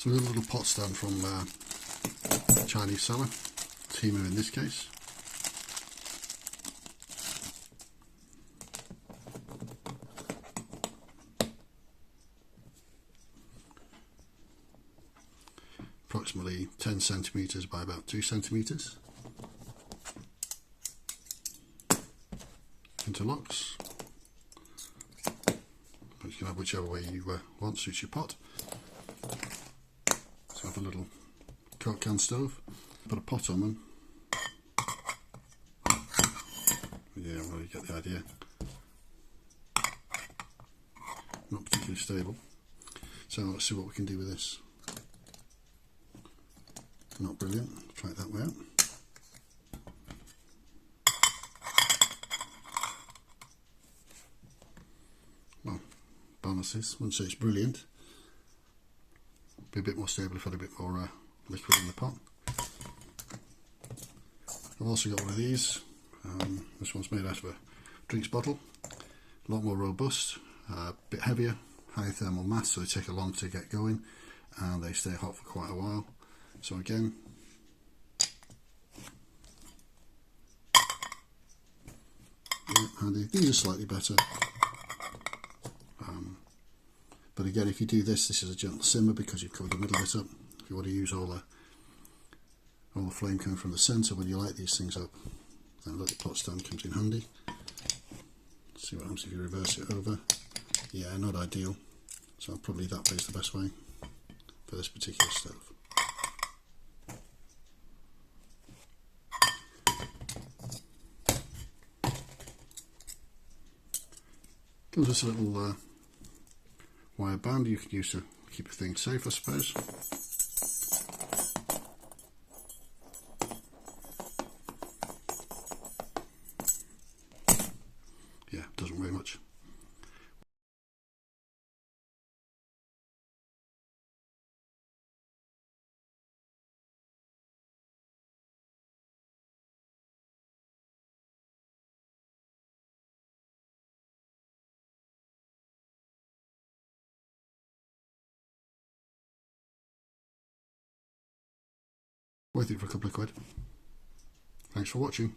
So we got a little pot stand from Chinese seller, TEMU in this case. Approximately 10 centimetres by about 2 centimetres. Interlocks. But you can have whichever way you want, suits your pot. So I have a little Coke can stove, put a pot on them. Yeah, well, you get the idea. Not particularly stable. So let's see what we can do with this. Not brilliant. Try it that way out. Well, balances. Wouldn't say it's brilliant. Be a bit more stable if I had a bit more liquid in the pot. I've also got one of these. This one's made out of a drinks bottle. A lot more robust, a bit heavier, high thermal mass, so they take a long to get going and they stay hot for quite a while. So again, yeah, handy. These are slightly better. But again, if you do this, this is a gentle simmer because you've covered the middle of it up. If you want to use all the flame coming from the centre when you light these things up, then a little pot stand comes in handy. Let's see what happens if you reverse it over. Yeah, not ideal. So probably that way is the best way for this particular stove. Comes with a little wire band you can use to keep the thing safe, I suppose. Yeah, doesn't weigh much. Worth it for a couple of quid. Thanks for watching.